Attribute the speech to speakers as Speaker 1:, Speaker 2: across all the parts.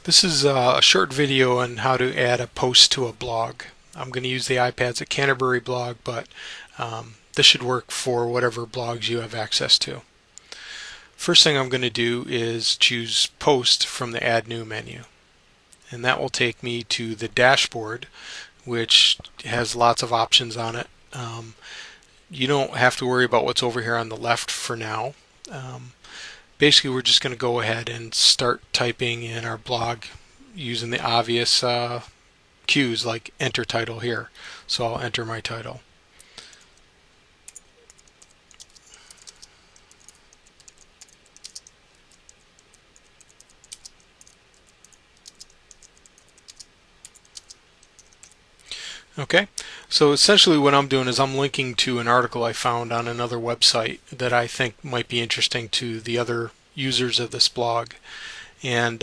Speaker 1: This is a short video on how to add a post to a blog. I'm going to use the iPads at Canterbury blog, but this should work for whatever blogs you have access to. First thing I'm going to do is choose Post from the Add New menu. And that will take me to the dashboard, which has lots of options on it. You don't have to worry about what's over here on the left for now. Basically, we're just going to go ahead and start typing in our blog using the obvious cues like enter title here. So I'll enter my title. Okay, so essentially what I'm doing is I'm linking to an article I found on another website that I think might be interesting to the other users of this blog. And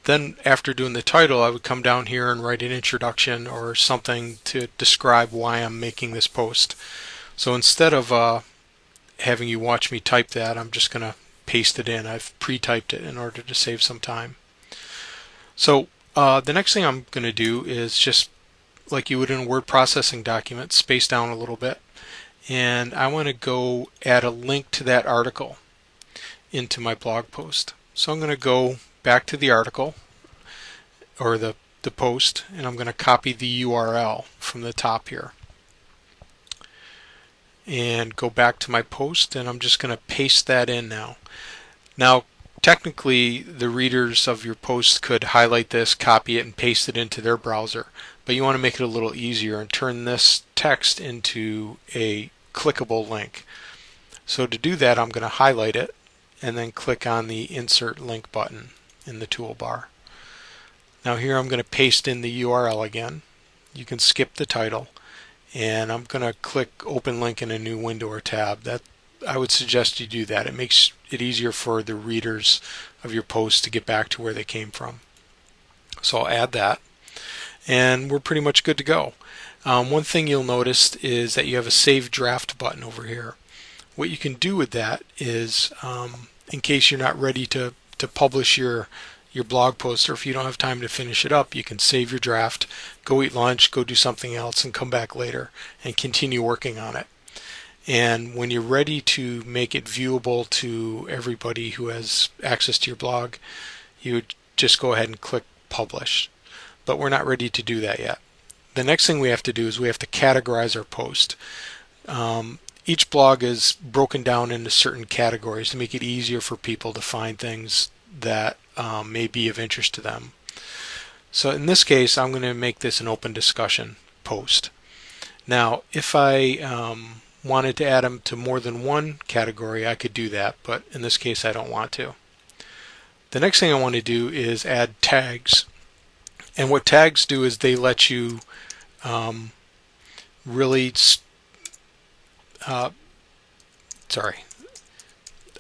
Speaker 1: then after doing the title, I would come down here and write an introduction or something to describe why I'm making this post. So instead of having you watch me type that, I'm just going to paste it in. I've pre-typed it in order to save some time. So the next thing I'm going to do is just like you would in a word processing document, space down a little bit, and I want to go add a link to that article into my blog post. So I'm going to go back to the article or the post, and I'm going to copy the URL from the top here and go back to my post, and I'm just going to paste that in now. Now technically the readers of your post could highlight this, copy it, and paste it into their browser, but you want to make it a little easier and turn this text into a clickable link. So to do that, I'm going to highlight it and then click on the insert link button in the toolbar. Now here I'm going to paste in the URL again. You can skip the title, and I'm going to click open link in a new window or tab. That I would suggest you do that. It makes it easier for the readers of your post to get back to where they came from. So I'll add that, and we're pretty much good to go. One thing you'll notice is that you have a save draft button over here. What you can do with that is, in case you're not ready to publish your blog post, or if you don't have time to finish it up, you can save your draft, go eat lunch, go do something else, and come back later and continue working on it. And when you're ready to make it viewable to everybody who has access to your blog, you would just go ahead and click publish. But we're not ready to do that yet. The next thing we have to do is we have to categorize our post. Each blog is broken down into certain categories to make it easier for people to find things that may be of interest to them. So in this case, I'm going to make this an open discussion post. Now, if I wanted to add them to more than one category, I could do that, but in this case I don't want to. The next thing I want to do is add tags. And what tags do is they let you really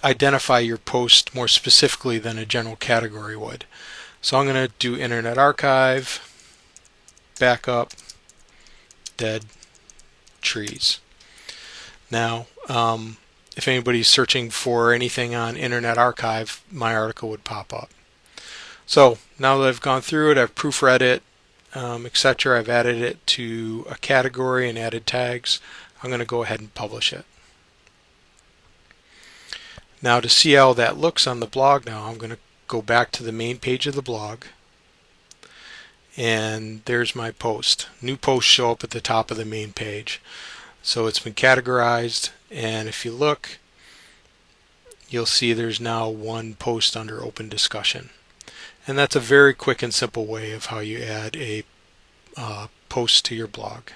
Speaker 1: identify your post more specifically than a general category would. So I'm going to do Internet Archive, backup, dead trees. Now, if anybody's searching for anything on Internet Archive, my article would pop up. So now that I've gone through it, I've proofread it, etc. I've added it to a category and added tags. I'm going to go ahead and publish it. Now to see how that looks on the blog now, I'm going to go back to the main page of the blog, and there's my post. New posts show up at the top of the main page. So it's been categorized, and if you look, you'll see there's now one post under open discussion. And that's a very quick and simple way of how you add a post to your blog.